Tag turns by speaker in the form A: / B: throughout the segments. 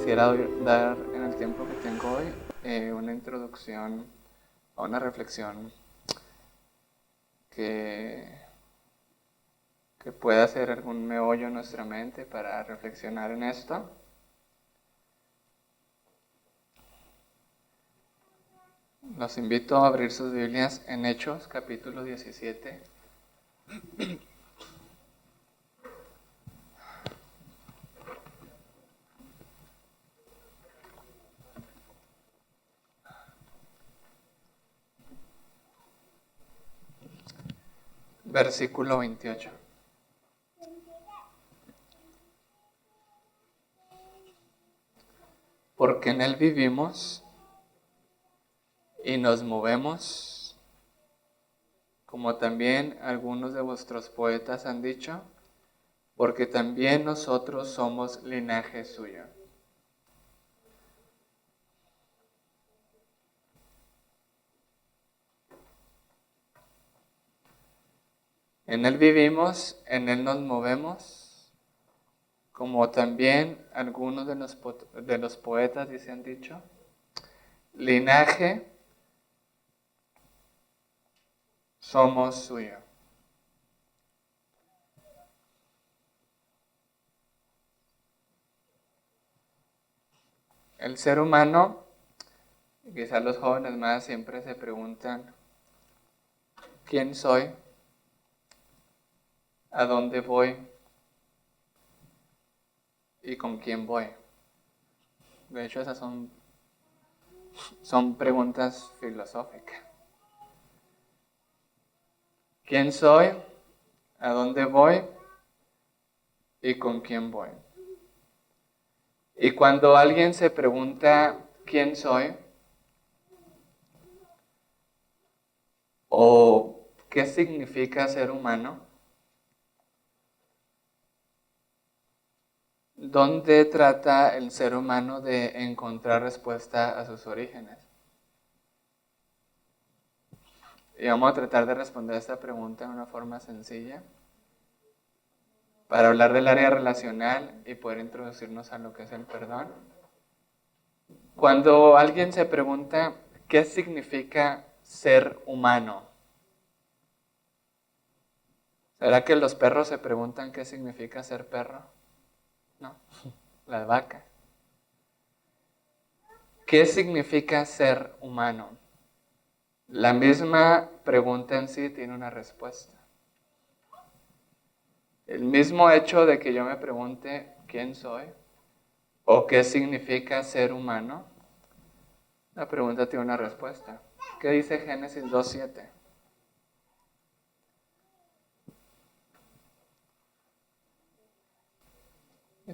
A: quisiera dar en el tiempo que tengo hoy una introducción a una reflexión que, que pueda ser algún meollo en nuestra mente para reflexionar en esto. Los invito a abrir sus Biblias en Hechos, capítulo 17. Versículo 28. Porque en Él vivimos y nos movemos, como también algunos de vuestros poetas han dicho, porque también nosotros somos linaje suyo. En Él vivimos, en Él nos movemos, como también algunos de los poetas han dicho, linaje somos suyo. El ser humano, quizás los jóvenes más siempre se preguntan, ¿quién soy? ¿A dónde voy? ¿Y con quién voy? De hecho, esas son preguntas filosóficas. ¿Quién soy? ¿A dónde voy? ¿Y con quién voy? Y cuando alguien se pregunta quién soy o qué significa ser humano, ¿dónde trata el ser humano de encontrar respuesta a sus orígenes? Y vamos a tratar de responder esta pregunta de una forma sencilla para hablar del área relacional y poder introducirnos a lo que es el perdón. Cuando alguien se pregunta qué significa ser humano, ¿será que los perros se preguntan qué significa ser perro? No, las vacas. ¿Qué significa ser humano? La misma pregunta en sí tiene una respuesta. El mismo hecho de que yo me pregunte quién soy o qué significa ser humano, la pregunta tiene una respuesta. ¿Qué dice Génesis 2:7?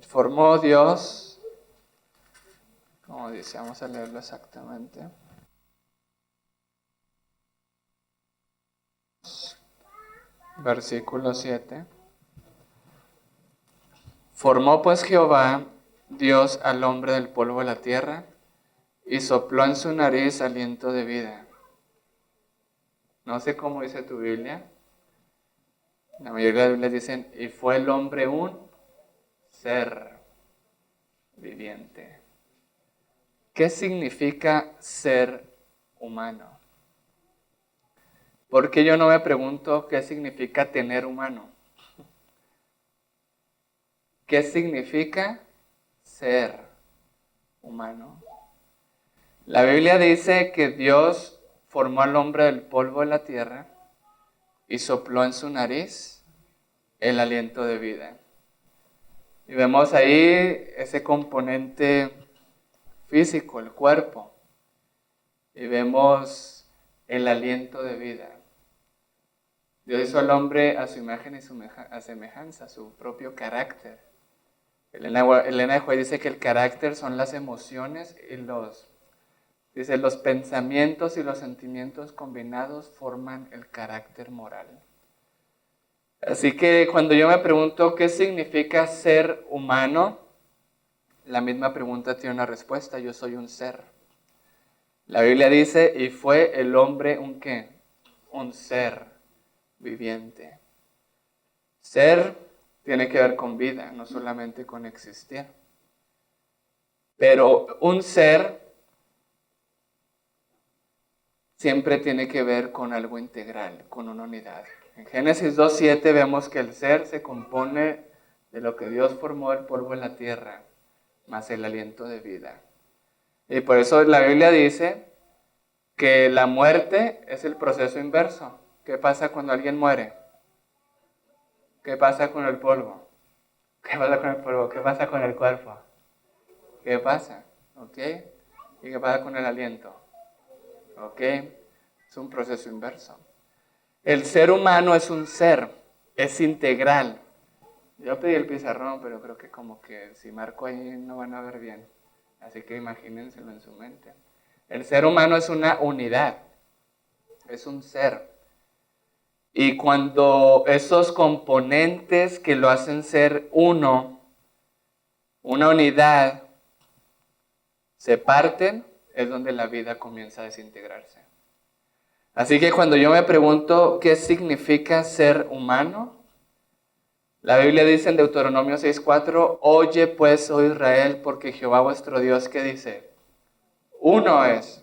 A: Formó Dios, como dice, vamos a leerlo exactamente. Versículo 7. Formó pues Jehová, Dios, al hombre del polvo de la tierra, y sopló en su nariz aliento de vida. No sé cómo dice tu Biblia. La mayoría de las Biblias dicen, y fue el hombre un ser viviente. ¿Qué significa ser humano? Porque yo no me pregunto qué significa tener humano. ¿Qué significa ser humano? La Biblia dice que Dios formó al hombre del polvo de la tierra y sopló en su nariz el aliento de vida. Y vemos ahí ese componente físico, el cuerpo. Y vemos el aliento de vida. Dios hizo al hombre a su imagen y a semejanza, su propio carácter. Elena de White dice que el carácter son las emociones y los pensamientos y los sentimientos combinados forman el carácter moral. Así que cuando yo me pregunto qué significa ser humano, la misma pregunta tiene una respuesta, yo soy un ser. La Biblia dice, y fue el hombre un ¿qué? Un ser viviente. Ser tiene que ver con vida, no solamente con existir. Pero un ser siempre tiene que ver con algo integral, con una unidad. En Génesis 2:7 vemos que el ser se compone de lo que Dios formó del polvo de la tierra, más el aliento de vida. Y por eso la Biblia dice que la muerte es el proceso inverso. ¿Qué pasa cuando alguien muere? ¿Qué pasa con el polvo? ¿Qué pasa con el polvo? ¿Qué pasa con el cuerpo? ¿Qué pasa? ¿Ok? ¿Y qué pasa con el aliento? ¿Ok? Es un proceso inverso. El ser humano es un ser, es integral. Yo pedí el pizarrón, pero creo que como que si marco ahí no van a ver bien. Así que imagínenselo en su mente. El ser humano es una unidad, es un ser. Y cuando esos componentes que lo hacen ser uno, una unidad, se parten, es donde la vida comienza a desintegrarse. Así que cuando yo me pregunto qué significa ser humano, la Biblia dice en Deuteronomio 6:4, oye pues, oh Israel, porque Jehová vuestro Dios, ¿qué dice? Uno es.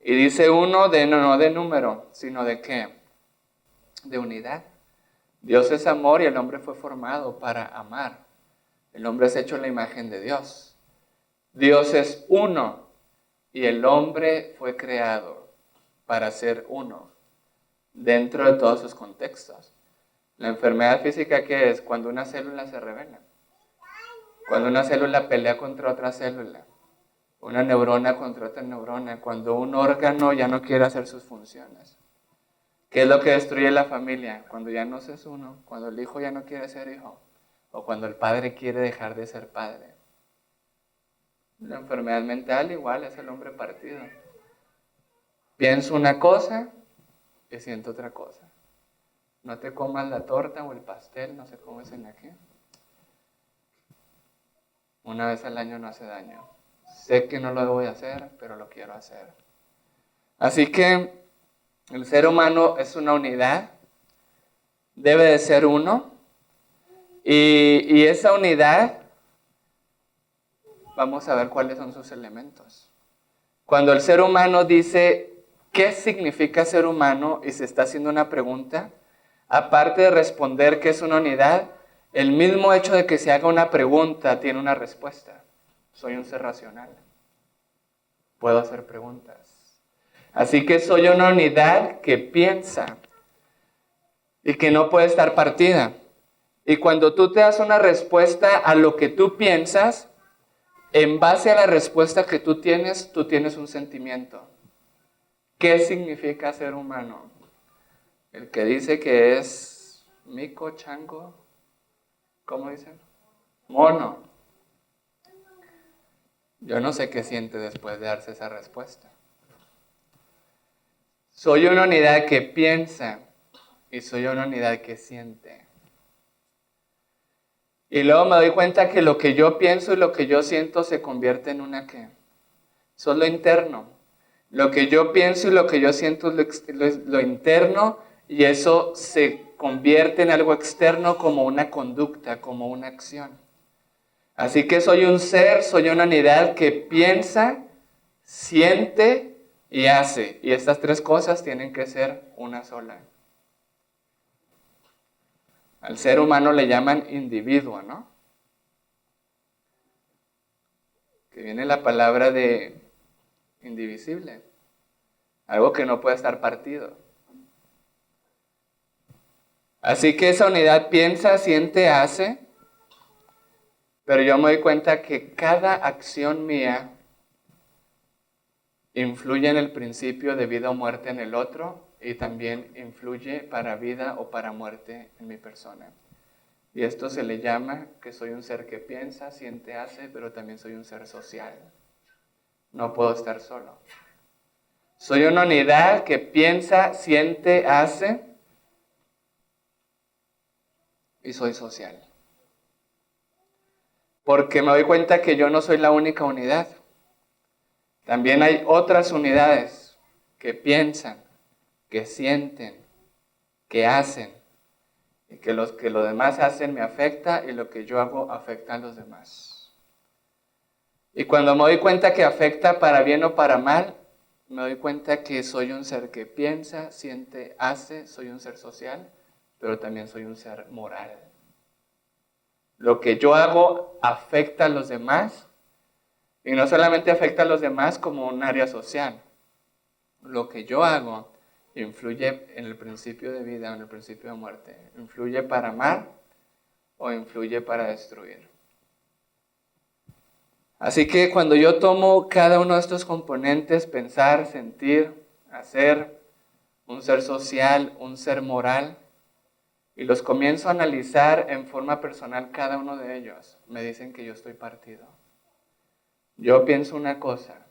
A: Y dice uno no de número, sino de ¿qué? De unidad. Dios es amor y el hombre fue formado para amar. El hombre es hecho en la imagen de Dios. Dios es uno y el hombre fue creado para ser uno dentro de todos sus contextos. La enfermedad física, ¿qué es? Cuando una célula se revela. Cuando una célula pelea contra otra célula. Una neurona contra otra neurona. Cuando un órgano ya no quiere hacer sus funciones. ¿Qué es lo que destruye la familia? Cuando ya no se es uno. Cuando el hijo ya no quiere ser hijo. O cuando el padre quiere dejar de ser padre. La enfermedad mental igual es el hombre partido. Pienso una cosa y siento otra cosa. No te comas la torta o el pastel, no sé cómo es en aquí. Una vez al año no hace daño. Sé que no lo debo de hacer, pero lo quiero hacer. Así que el ser humano es una unidad, debe de ser uno, y esa unidad, vamos a ver cuáles son sus elementos. Cuando el ser humano dice, ¿qué significa ser humano? Y se está haciendo una pregunta, aparte de responder qué es una unidad, el mismo hecho de que se haga una pregunta tiene una respuesta. Soy un ser racional. Puedo hacer preguntas. Así que soy una unidad que piensa y que no puede estar partida. Y cuando tú te das una respuesta a lo que tú piensas, en base a la respuesta que tú tienes un sentimiento. ¿Qué significa ser humano? El que dice que es mico, chango, ¿cómo dicen? Mono. Yo no sé qué siente después de darse esa respuesta. Soy una unidad que piensa y soy una unidad que siente. Y luego me doy cuenta que lo que yo pienso y lo que yo siento se convierte en una ¿qué? Eso es lo interno. Lo que yo pienso y lo que yo siento es lo interno y eso se convierte en algo externo como una conducta, como una acción. Así que soy un ser, soy una unidad que piensa, siente y hace. Y estas tres cosas tienen que ser una sola. Al ser humano le llaman individuo, ¿no? Que viene la palabra de indivisible. Algo que no puede estar partido. Así que esa unidad piensa, siente, hace. Pero yo me doy cuenta que cada acción mía influye en el principio de vida o muerte en el otro y también influye para vida o para muerte en mi persona. Y esto se le llama que soy un ser que piensa, siente, hace, pero también soy un ser social. No puedo estar solo. Soy una unidad que piensa, siente, hace y soy social. Porque me doy cuenta que yo no soy la única unidad. También hay otras unidades que piensan, que sienten, que hacen. Y que lo demás hacen me afecta y lo que yo hago afecta a los demás. Y cuando me doy cuenta que afecta para bien o para mal, me doy cuenta que soy un ser que piensa, siente, hace, soy un ser social, pero también soy un ser moral. Lo que yo hago afecta a los demás, y no solamente afecta a los demás como un área social. Lo que yo hago influye en el principio de vida, en el principio de muerte. Influye para amar o influye para destruir. Así que cuando yo tomo cada uno de estos componentes, pensar, sentir, hacer, un ser social, un ser moral, y los comienzo a analizar en forma personal cada uno de ellos, me dicen que yo estoy partido. Yo pienso una cosa,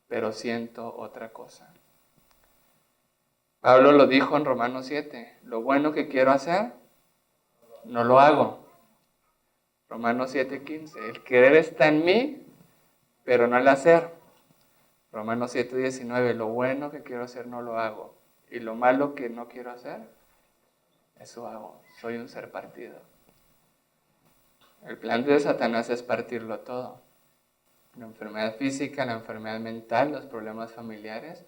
A: pero siento otra cosa. Pablo lo dijo en Romanos 7, lo bueno que quiero hacer, no lo hago. Romanos 7:15, el querer está en mí, pero no el hacer. Romanos 7:19, lo bueno que quiero hacer no lo hago. Y lo malo que no quiero hacer, eso hago. Soy un ser partido. El plan de Satanás es partirlo todo. La enfermedad física, la enfermedad mental, los problemas familiares.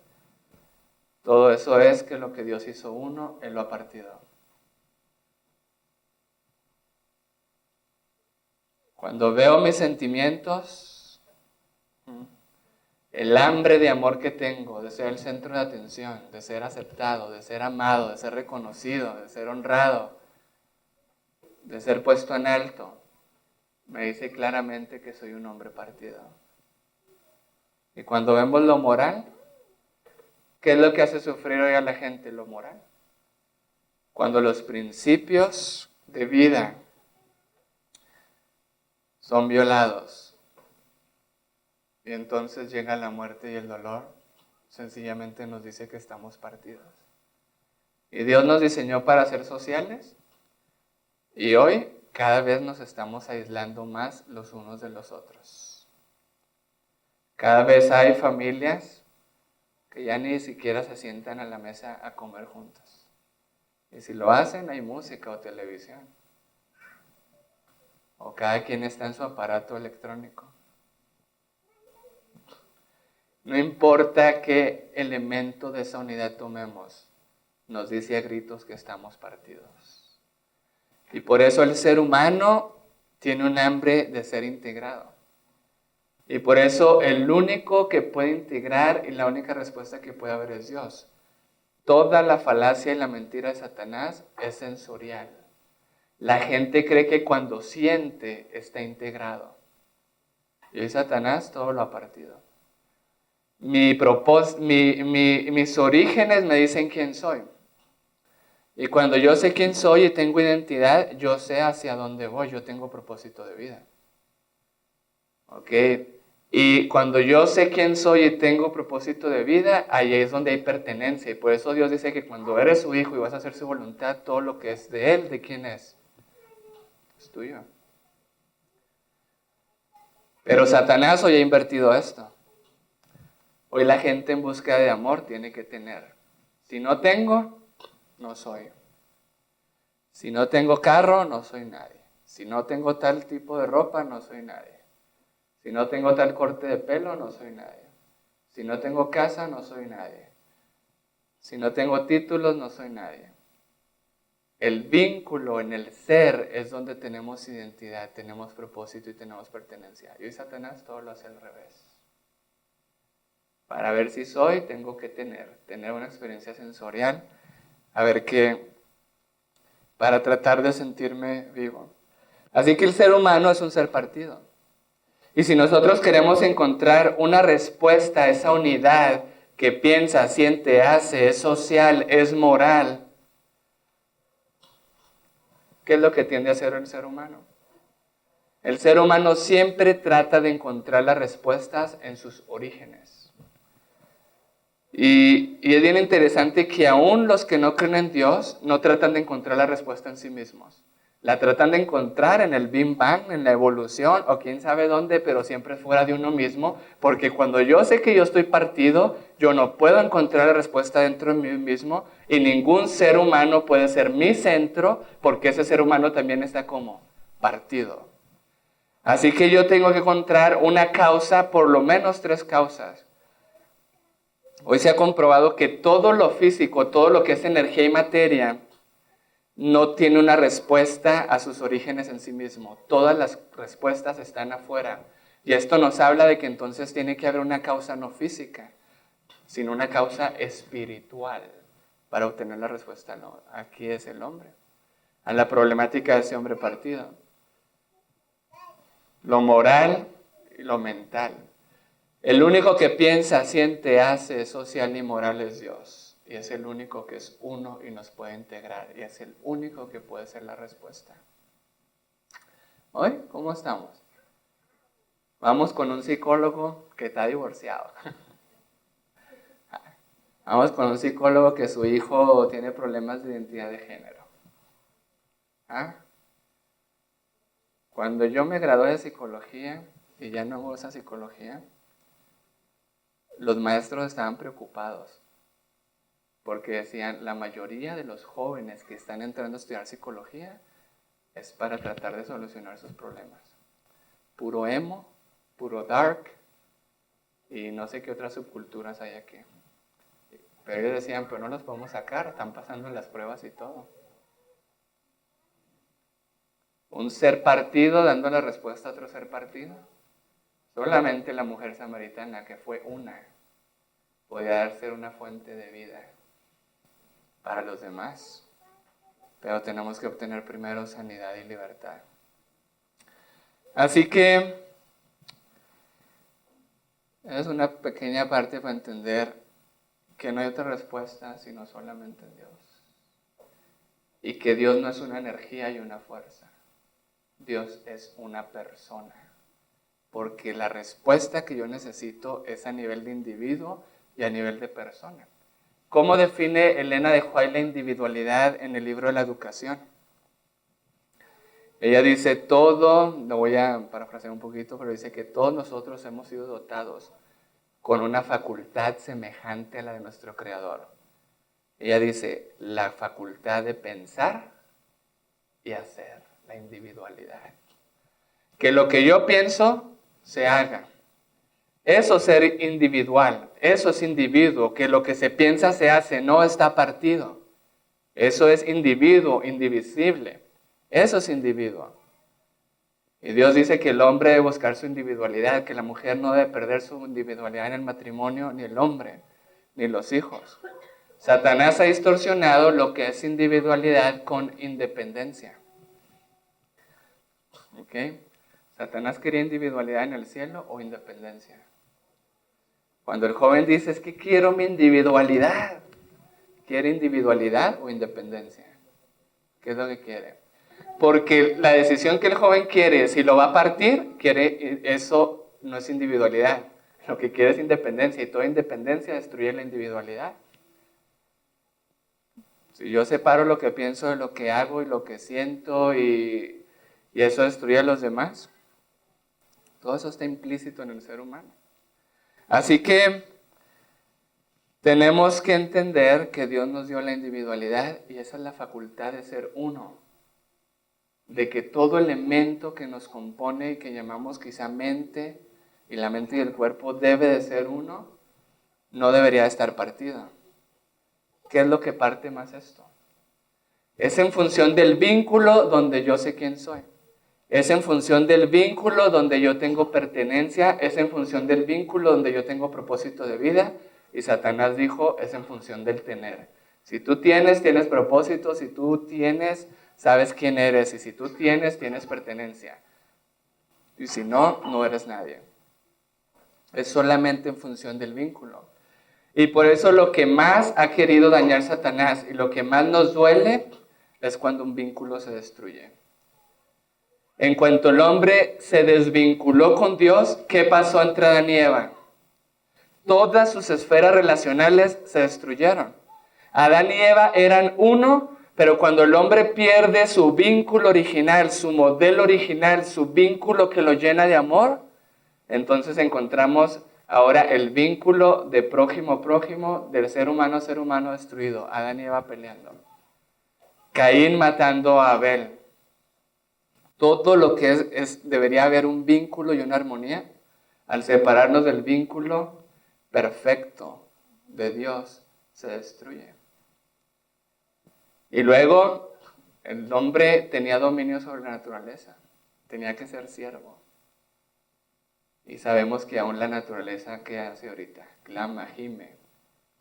A: Todo eso es que lo que Dios hizo uno, Él lo ha partido. Cuando veo mis sentimientos, el hambre de amor que tengo, de ser el centro de atención, de ser aceptado, de ser amado, de ser reconocido, de ser honrado, de ser puesto en alto, me dice claramente que soy un hombre partido. Y cuando vemos lo moral, ¿qué es lo que hace sufrir hoy a la gente? Lo moral. Cuando los principios de vida son violados y entonces llega la muerte y el dolor, sencillamente nos dice que estamos partidos. Y Dios nos diseñó para ser sociales y hoy cada vez nos estamos aislando más los unos de los otros. Cada vez hay familias que ya ni siquiera se sientan a la mesa a comer juntos. Y si lo hacen, hay música o televisión. O cada quien está en su aparato electrónico. No importa qué elemento de esa unidad tomemos, nos dice a gritos que estamos partidos. Y por eso el ser humano tiene un hambre de ser integrado. Y por eso el único que puede integrar y la única respuesta que puede haber es Dios. Toda la falacia y la mentira de Satanás es sensorial. La gente cree que cuando siente está integrado. Y hoy Satanás todo lo ha partido. Mis orígenes me dicen quién soy. Y cuando yo sé quién soy y tengo identidad, yo sé hacia dónde voy, yo tengo propósito de vida. ¿Ok? Y cuando yo sé quién soy y tengo propósito de vida, ahí es donde hay pertenencia. Y por eso Dios dice que cuando eres su hijo y vas a hacer su voluntad, todo lo que es de Él, ¿de quién es? Es tuyo. Pero Satanás hoy ha invertido esto. Hoy la gente en búsqueda de amor tiene que tener. Si no tengo, no soy. Si no tengo carro, no soy nadie. Si no tengo tal tipo de ropa, no soy nadie. Si no tengo tal corte de pelo, no soy nadie. Si no tengo casa, no soy nadie. Si no tengo títulos, no soy nadie. El vínculo en el ser es donde tenemos identidad, tenemos propósito y tenemos pertenencia. Y hoy Satanás todo lo hace al revés. Para ver si soy, tengo que tener una experiencia sensorial, a ver qué, para tratar de sentirme vivo. Así que el ser humano es un ser partido. Y si nosotros queremos encontrar una respuesta a esa unidad que piensa, siente, hace, es social, es moral, ¿qué es lo que tiende a hacer el ser humano? El ser humano siempre trata de encontrar las respuestas en sus orígenes. Y es bien interesante que aún los que no creen en Dios no tratan de encontrar la respuesta en sí mismos. La tratan de encontrar en el Big Bang, en la evolución, o quién sabe dónde, pero siempre fuera de uno mismo, porque cuando yo sé que yo estoy partido, yo no puedo encontrar la respuesta dentro de mí mismo, y ningún ser humano puede ser mi centro, porque ese ser humano también está como partido. Así que yo tengo que encontrar una causa, por lo menos 3 causas. Hoy se ha comprobado que todo lo físico, todo lo que es energía y materia, no tiene una respuesta a sus orígenes en sí mismo. Todas las respuestas están afuera. Y esto nos habla de que entonces tiene que haber una causa no física, sino una causa espiritual para obtener la respuesta. No, aquí es el hombre. A la problemática de ese hombre partido. Lo moral y lo mental. El único que piensa, siente, hace, social y moral es Dios. Y es el único que es uno y nos puede integrar. Y es el único que puede ser la respuesta. ¿Hoy cómo estamos? Vamos con un psicólogo que está divorciado. Vamos con un psicólogo que su hijo tiene problemas de identidad de género. ¿Ah? Cuando yo me gradué de psicología y ya no hago esa psicología, los maestros estaban preocupados porque decían, la mayoría de los jóvenes que están entrando a estudiar psicología es para tratar de solucionar sus problemas. Puro emo, puro dark y no sé qué otras subculturas hay aquí. Pero ellos decían, pero no los podemos sacar, están pasando las pruebas y todo. Un ser partido dando la respuesta a otro ser partido. Solamente la mujer samaritana, que fue una, podía ser una fuente de vida para los demás. Pero tenemos que obtener primero sanidad y libertad. Así que es una pequeña parte para entender que no hay otra respuesta sino solamente en Dios. Y que Dios no es una energía y una fuerza. Dios es una persona. Porque la respuesta que yo necesito es a nivel de individuo y a nivel de persona. ¿Cómo define Elena de White la individualidad en el libro de la educación? Ella dice todo, lo voy a parafrasear un poquito, pero dice que todos nosotros hemos sido dotados con una facultad semejante a la de nuestro Creador. Ella dice, la facultad de pensar y hacer, la individualidad. Que lo que yo pienso se haga. Eso es ser individual, eso es individuo, que lo que se piensa se hace, no está partido. Eso es individuo, indivisible. Eso es individuo. Y Dios dice que el hombre debe buscar su individualidad, que la mujer no debe perder su individualidad en el matrimonio, ni el hombre, ni los hijos. Satanás ha distorsionado lo que es individualidad con independencia. ¿Ok? Satanás quería individualidad en el cielo o independencia. Cuando el joven dice, es que quiero mi individualidad, ¿quiere individualidad o independencia? ¿Qué es lo que quiere? Porque la decisión que el joven quiere, si lo va a partir, eso no es individualidad. Lo que quiere es independencia y toda independencia destruye la individualidad. Si yo separo lo que pienso de lo que hago y lo que siento y eso destruye a los demás, todo eso está implícito en el ser humano. Así que tenemos que entender que Dios nos dio la individualidad y esa es la facultad de ser uno. De que todo elemento que nos compone y que llamamos quizá mente, y la mente y el cuerpo debe de ser uno, no debería estar partido. ¿Qué es lo que parte más esto? Es en función del vínculo donde yo sé quién soy. Es en función del vínculo donde yo tengo pertenencia, es en función del vínculo donde yo tengo propósito de vida. Y Satanás dijo, es en función del tener. Si tú tienes propósito. Si tú tienes, sabes quién eres. Y si tú tienes pertenencia. Y si no, no eres nadie. Es solamente en función del vínculo. Y por eso lo que más ha querido dañar Satanás y lo que más nos duele es cuando un vínculo se destruye. En cuanto el hombre se desvinculó con Dios, ¿qué pasó entre Adán y Eva? Todas sus esferas relacionales se destruyeron. Adán y Eva eran uno, pero cuando el hombre pierde su vínculo original, su modelo original, su vínculo que lo llena de amor, entonces encontramos ahora el vínculo de prójimo a prójimo, del ser humano a ser humano destruido. Adán y Eva peleando. Caín matando a Abel. todo lo que debería haber un vínculo y una armonía, al separarnos del vínculo perfecto de Dios, se destruye. Y luego, el hombre tenía dominio sobre la naturaleza, tenía que ser siervo. Y sabemos que aún la naturaleza, ¿qué hace ahorita? Clama, gime,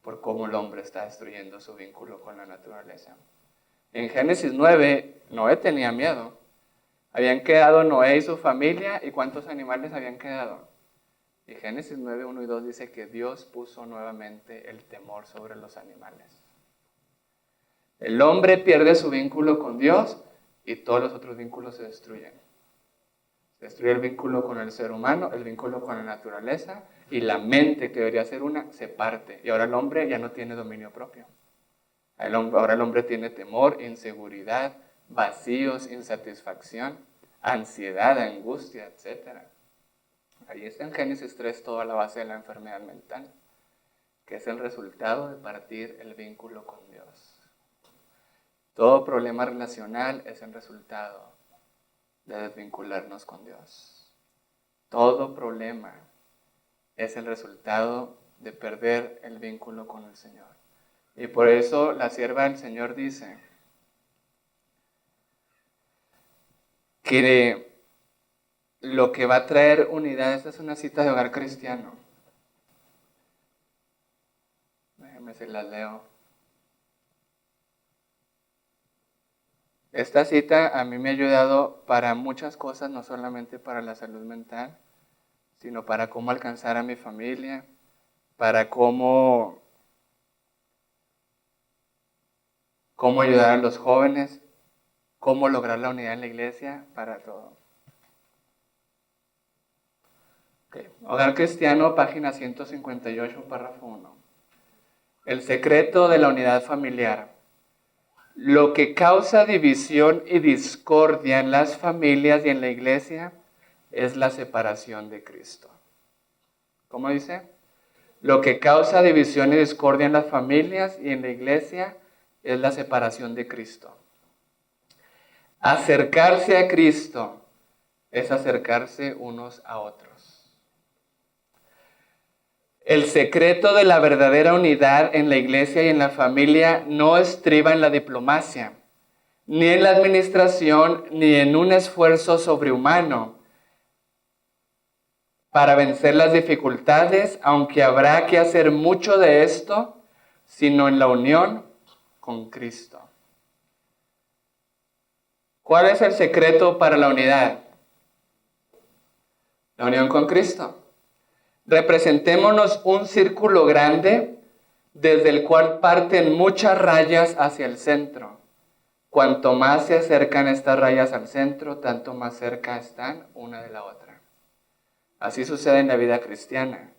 A: por cómo el hombre está destruyendo su vínculo con la naturaleza. En Génesis 9, Noé tenía miedo. Habían quedado Noé y su familia, ¿y cuántos animales habían quedado? Y Génesis 9, 1 y 2 dice que Dios puso nuevamente el temor sobre los animales. El hombre pierde su vínculo con Dios y todos los otros vínculos se destruyen. Se destruye el vínculo con el ser humano, el vínculo con la naturaleza, y la mente, que debería ser una, se parte. Y ahora el hombre ya no tiene dominio propio. Ahora el hombre tiene temor, inseguridad, vacíos, insatisfacción, ansiedad, angustia, etc. Ahí está en Génesis 3 toda la base de la enfermedad mental, que es el resultado de partir el vínculo con Dios. Todo problema relacional es el resultado de desvincularnos con Dios. Todo problema es el resultado de perder el vínculo con el Señor. Y por eso la sierva del Señor dice que lo que va a traer unidad, esta es una cita de Hogar Cristiano. Déjenme si la leo. Esta cita a mí me ha ayudado para muchas cosas, no solamente para la salud mental, sino para cómo alcanzar a mi familia, para cómo ayudar a los jóvenes, cómo lograr la unidad en la iglesia, para todo. Okay. Hogar Cristiano, página 158, párrafo 1. El secreto de la unidad familiar. Lo que causa división y discordia en las familias y en la iglesia es la separación de Cristo. ¿Cómo dice? Lo que causa división y discordia en las familias y en la iglesia es la separación de Cristo. Acercarse a Cristo es acercarse unos a otros. El secreto de la verdadera unidad en la iglesia y en la familia no estriba en la diplomacia, ni en la administración, ni en un esfuerzo sobrehumano para vencer las dificultades, aunque habrá que hacer mucho de esto, sino en la unión con Cristo. ¿Cuál es el secreto para la unidad? La unión con Cristo. Representémonos un círculo grande desde el cual parten muchas rayas hacia el centro. Cuanto más se acercan estas rayas al centro, tanto más cerca están una de la otra. Así sucede en la vida cristiana.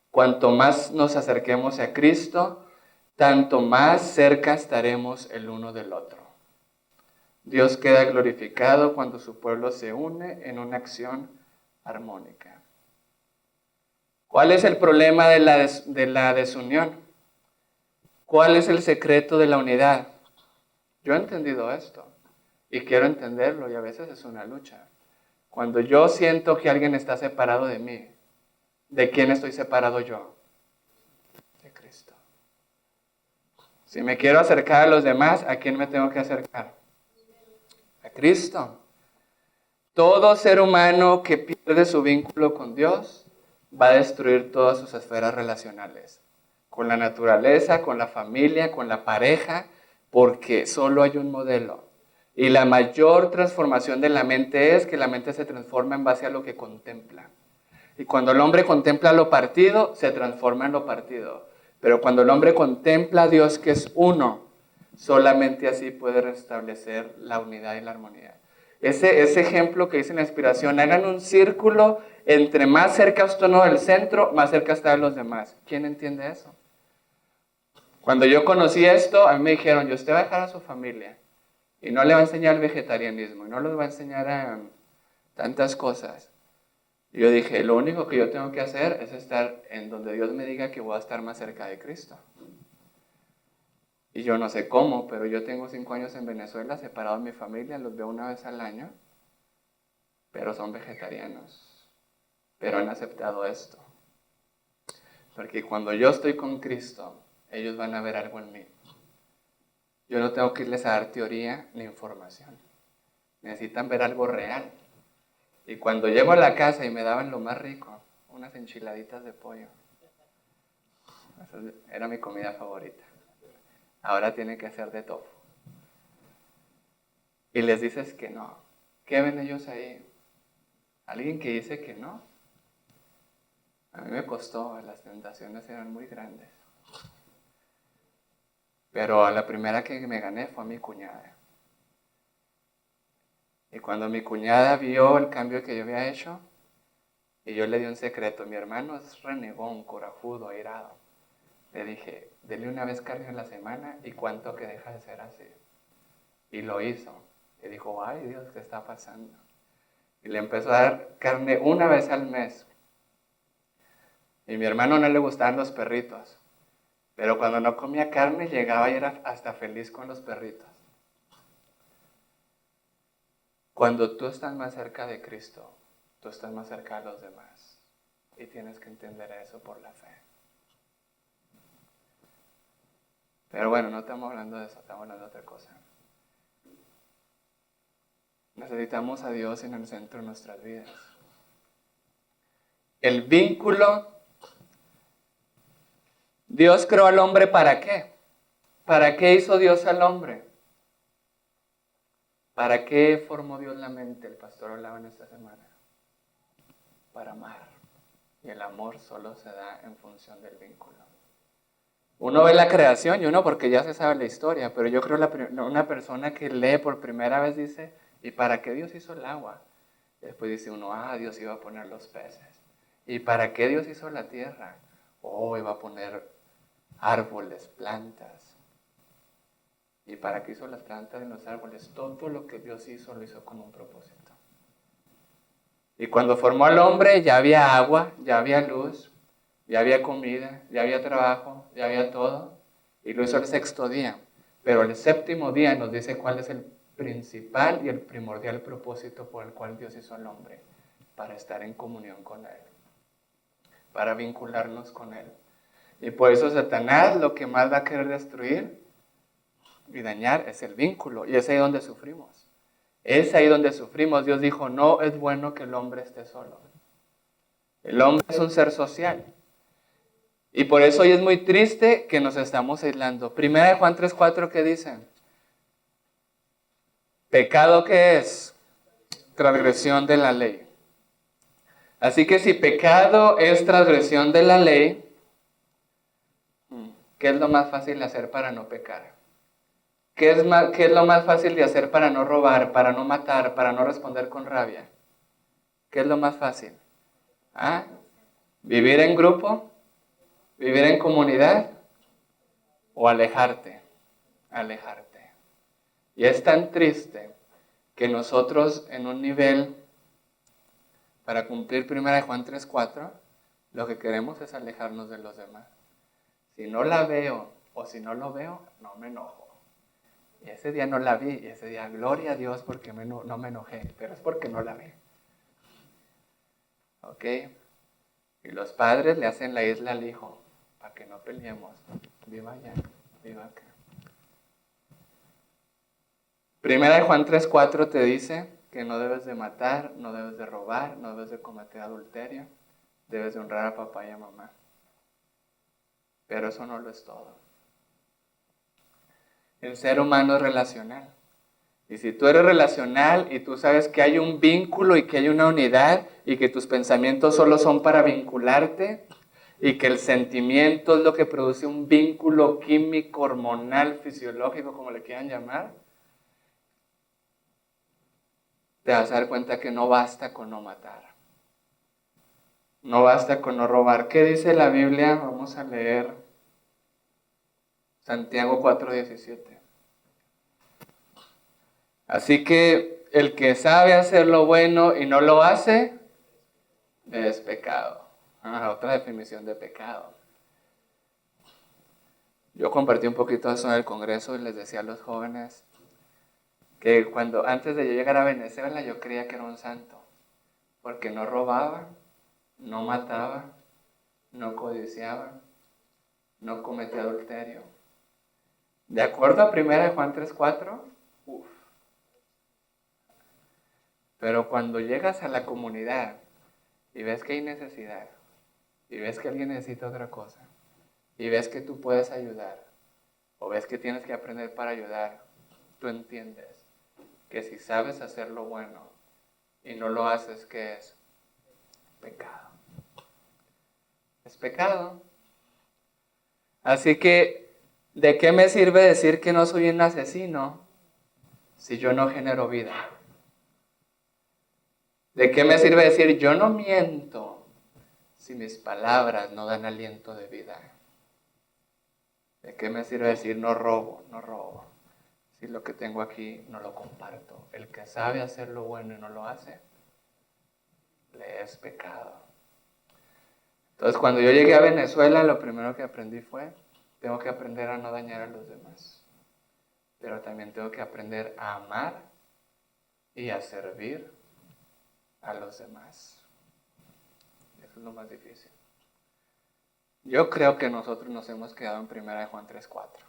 A: Cuanto más nos acerquemos a Cristo, tanto más cerca estaremos el uno del otro. Dios queda glorificado cuando su pueblo se une en una acción armónica. ¿Cuál es el problema de la desunión? ¿Cuál es el secreto de la unidad? Yo he entendido esto y quiero entenderlo, y a veces es una lucha. Cuando yo siento que alguien está separado de mí, ¿de quién estoy separado yo? De Cristo. Si me quiero acercar a los demás, ¿a quién me tengo que acercar? A Cristo. Todo ser humano que pierde su vínculo con Dios va a destruir todas sus esferas relacionales, con la naturaleza, con la familia, con la pareja, porque solo hay un modelo. Y la mayor transformación de la mente es que la mente se transforma en base a lo que contempla. Y cuando el hombre contempla lo partido, se transforma en lo partido. Pero cuando el hombre contempla a Dios, que es uno, solamente así puede restablecer la unidad y la armonía. Ese ejemplo que dice en la inspiración, hagan un círculo, entre más cerca está uno del centro, más cerca están los demás. ¿Quién entiende eso? Cuando yo conocí esto, a mí me dijeron, usted va a dejar a su familia y no le va a enseñar el vegetarianismo y no les va a enseñar a tantas cosas. Y yo dije, lo único que yo tengo que hacer es estar en donde Dios me diga que voy a estar más cerca de Cristo. Y yo no sé cómo, pero yo tengo 5 años en Venezuela, separado de mi familia, los veo una vez al año. pero son vegetarianos, pero han aceptado esto. Porque cuando yo estoy con Cristo, ellos van a ver algo en mí. Yo no tengo que irles a dar teoría ni información. Necesitan ver algo real. Y cuando llego a la casa y me daban lo más rico, unas enchiladitas de pollo. Esa era mi comida favorita. Ahora tiene que ser de tofu. Y les dices que no. ¿Qué ven ellos ahí? Alguien que dice que no. A mí me costó, las tentaciones eran muy grandes. Pero la primera que me gané fue a mi cuñada. Y cuando mi cuñada vio el cambio que yo había hecho, y yo le di un secreto, mi hermano es renegón, corajudo, airado. Le dije, dele una vez carne a la semana y cuánto que deja de ser así. Y lo hizo. Y dijo, ay Dios, ¿qué está pasando? Y le empezó a dar carne una vez al mes. Y a mi hermano no le gustaban los perritos. Pero cuando no comía carne, llegaba y era hasta feliz con los perritos. Cuando tú estás más cerca de Cristo, tú estás más cerca de los demás. Y tienes que entender eso por la fe. Pero bueno, no estamos hablando de eso, estamos hablando de otra cosa. Necesitamos a Dios en el centro de nuestras vidas. El vínculo. Dios creó al hombre ¿para qué? ¿Para qué hizo Dios al hombre? ¿Para qué formó Dios la mente? El pastor hablaba en esta semana. Para amar. Y el amor solo se da en función del vínculo. Uno ve la creación y uno porque ya se sabe la historia, pero yo creo una persona que lee por primera vez dice, ¿y para qué Dios hizo el agua? Y después dice uno, Dios iba a poner los peces. ¿Y para qué Dios hizo la tierra? Iba a poner árboles, plantas. ¿Y para qué hizo las plantas y los árboles? Todo lo que Dios hizo, lo hizo con un propósito. Y cuando formó al hombre, ya había agua, ya había luz, ya había comida, ya había trabajo, ya había todo. Y lo hizo el sexto día. Pero el séptimo día nos dice cuál es el principal y el primordial propósito por el cual Dios hizo al hombre. Para estar en comunión con Él. Para vincularnos con Él. Y por eso Satanás lo que más va a querer destruir y dañar es el vínculo. Y es ahí donde sufrimos. Es ahí donde sufrimos. Dios dijo, no es bueno que el hombre esté solo. El hombre es un ser social. Y por eso hoy es muy triste que nos estamos aislando. Primera de Juan 3:4, ¿qué dice? ¿Pecado qué es? Transgresión de la ley. Así que si pecado es transgresión de la ley, ¿qué es lo más fácil de hacer para no pecar? ¿Qué es lo más fácil de hacer para no robar, para no matar, para no responder con rabia? ¿Qué es lo más fácil? ¿Vivir en grupo? ¿Vivir en comunidad? ¿O alejarte? Alejarte. Y es tan triste que nosotros en un nivel, para cumplir 1 Juan 3:4, lo que queremos es alejarnos de los demás. Si no la veo o si no lo veo, no me enojo. Y ese día no la vi, y ese día, gloria a Dios porque no me enojé, pero es porque no la vi. ¿Ok? Y los padres le hacen la isla al hijo, para que no peleemos. Viva allá, viva acá. 1 Juan 3:4 te dice que no debes de matar, no debes de robar, no debes de cometer adulterio, debes de honrar a papá y a mamá. Pero eso no lo es todo. El ser humano es relacional. Y si tú eres relacional y tú sabes que hay un vínculo y que hay una unidad y que tus pensamientos solo son para vincularte y que el sentimiento es lo que produce un vínculo químico, hormonal, fisiológico, como le quieran llamar, te vas a dar cuenta que no basta con no matar. No basta con no robar. ¿Qué dice la Biblia? Vamos a leer Santiago 4:17. Así que el que sabe hacer lo bueno y no lo hace, es pecado. Otra definición de pecado. Yo compartí un poquito eso en el Congreso y les decía a los jóvenes que antes de yo llegar a Venezuela yo creía que era un santo. porque no robaba, no mataba, no codiciaba, no cometía adulterio. De acuerdo a 1 Juan 3:4, uff. Pero cuando llegas a la comunidad y ves que hay necesidad, y ves que alguien necesita otra cosa, y ves que tú puedes ayudar, o ves que tienes que aprender para ayudar, tú entiendes que si sabes hacer lo bueno y no lo haces, ¿qué es? Pecado. Es pecado. Así que, ¿de qué me sirve decir que no soy un asesino si yo no genero vida? ¿De qué me sirve decir yo no miento si mis palabras no dan aliento de vida? ¿De qué me sirve decir no robo, no robo? Si lo que tengo aquí no lo comparto. El que sabe hacer lo bueno y no lo hace, le es pecado. Entonces, cuando yo llegué a Venezuela, lo primero que aprendí fue, tengo que aprender a no dañar a los demás. Pero también tengo que aprender a amar y a servir a los demás. Eso es lo más difícil. Yo creo que nosotros nos hemos quedado en 1 Juan 3:4.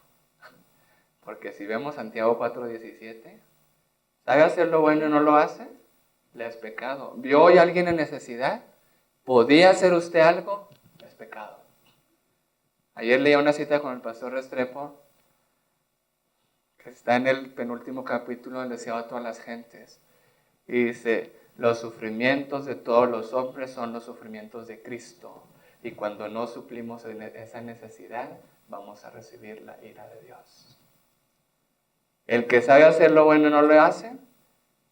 A: Porque si vemos Santiago 4:17, ¿sabe hacer lo bueno y no lo hace? Le es pecado. ¿Vio hoy a alguien en necesidad? ¿Podía hacer usted algo? Es pecado. Ayer leía una cita con el pastor Restrepo, que está en el penúltimo capítulo del Deseado a todas las gentes. Y dice, los sufrimientos de todos los hombres son los sufrimientos de Cristo. Y cuando no suplimos esa necesidad, vamos a recibir la ira de Dios. El que sabe hacer lo bueno y no lo hace,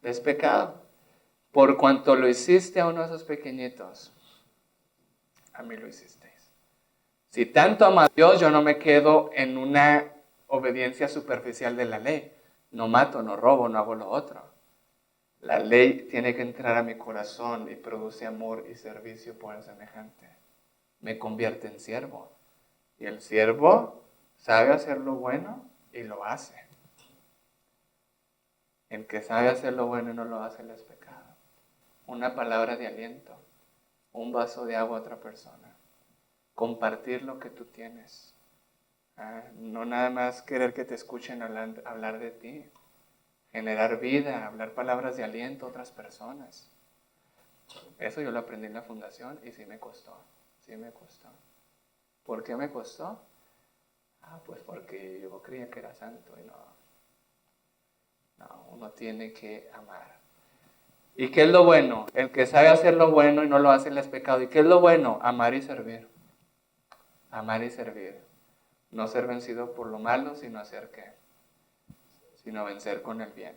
A: es pecado. Por cuanto lo hiciste a uno de esos pequeñitos, a mí lo hicisteis. Si tanto ama a Dios, yo no me quedo en una obediencia superficial de la ley. No mato, no robo, no hago lo otro. La ley tiene que entrar a mi corazón y produce amor y servicio por el semejante. Me convierte en siervo. Y el siervo sabe hacer lo bueno y lo hace. El que sabe hacer lo bueno y no lo hace, le es pecado. Una palabra de aliento, un vaso de agua a otra persona, compartir lo que tú tienes. No nada más querer que te escuchen hablar de ti, generar vida, hablar palabras de aliento a otras personas. Eso yo lo aprendí en la fundación y sí me costó. ¿Por qué me costó? Pues porque yo creía que era santo y no, uno tiene que amar. ¿Y qué es lo bueno? El que sabe hacer lo bueno y no lo hace, le es pecado. ¿Y qué es lo bueno? Amar y servir. Amar y servir. No ser vencido por lo malo, sino hacer qué? Sino vencer con el bien.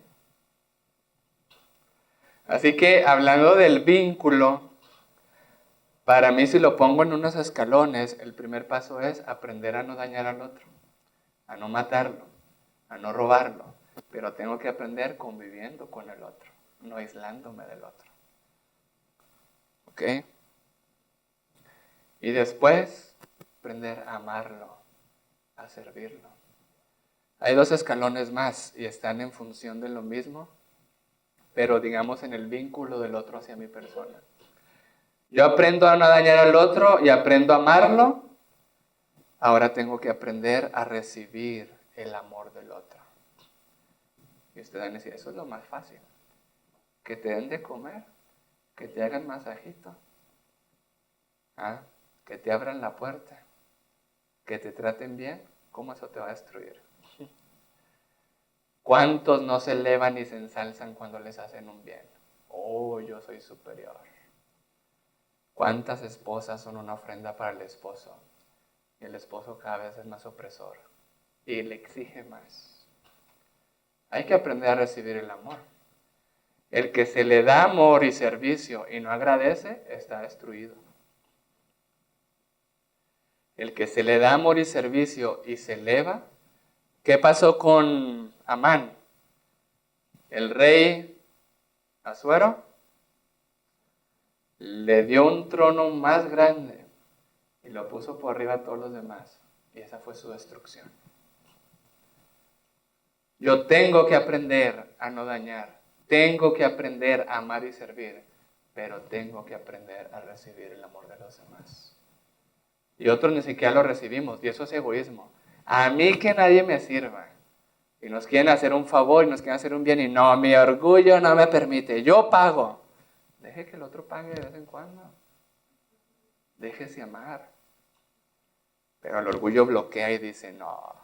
A: Así que hablando del vínculo, para mí si lo pongo en unos escalones, el primer paso es aprender a no dañar al otro, a no matarlo, a no robarlo. Pero tengo que aprender conviviendo con el otro, no aislándome del otro. ¿Ok? Y después, aprender a amarlo, a servirlo. Hay 2 escalones más y están en función de lo mismo, pero digamos en el vínculo del otro hacia mi persona. Yo aprendo a no dañar al otro y aprendo a amarlo. Ahora tengo que aprender a recibir el amor del otro. Y ustedes van a decir, eso es lo más fácil. Que te den de comer, que te hagan masajito, que te abran la puerta, que te traten bien. ¿Cómo eso te va a destruir? ¿Cuántos no se elevan y se ensalzan cuando les hacen un bien? Oh, yo soy superior. ¿Cuántas esposas son una ofrenda para el esposo? Y el esposo cada vez es más opresor y le exige más. Hay que aprender a recibir el amor. El que se le da amor y servicio y no agradece, está destruido. El que se le da amor y servicio y se eleva. ¿Qué pasó con Amán? El rey Asuero le dio un trono más grande y lo puso por arriba a todos los demás. Y esa fue su destrucción. Yo tengo que aprender a no dañar. Tengo que aprender a amar y servir. pero tengo que aprender a recibir el amor de los demás. Y otros ni siquiera lo recibimos, y eso es egoísmo. A mí que nadie me sirva. Y nos quieren hacer un favor y nos quieren hacer un bien, y no, mi orgullo no me permite, yo pago. Deje que el otro pague de vez en cuando. Déjese amar. Pero el orgullo bloquea y dice, no,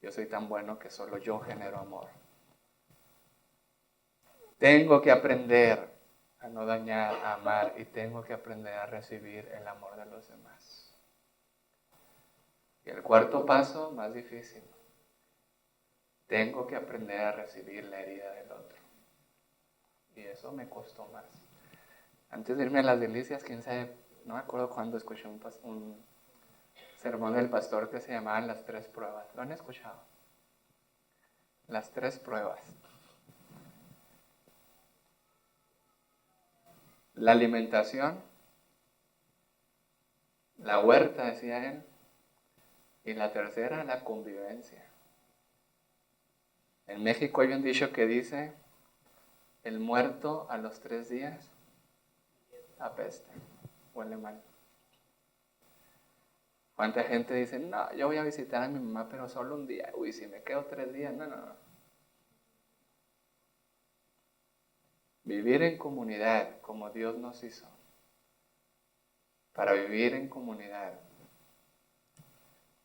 A: yo soy tan bueno que solo yo genero amor. Tengo que aprender a no dañar, a amar, y tengo que aprender a recibir el amor de los demás. Y el cuarto paso, más difícil. Tengo que aprender a recibir la herida del otro. Y eso me costó más. Antes de irme a las delicias, quién sabe, no me acuerdo cuándo escuché un sermón del pastor que se llamaba Las 3 pruebas. ¿Lo han escuchado? Las 3 pruebas. La alimentación, la huerta, decía él, y la tercera, la convivencia. En México hay un dicho que dice, el muerto a los 3 días apesta, huele mal. ¿Cuánta gente dice, no, yo voy a visitar a mi mamá, pero solo un día? Uy, si me quedo 3 días, no. Vivir en comunidad como Dios nos hizo. Para vivir en comunidad,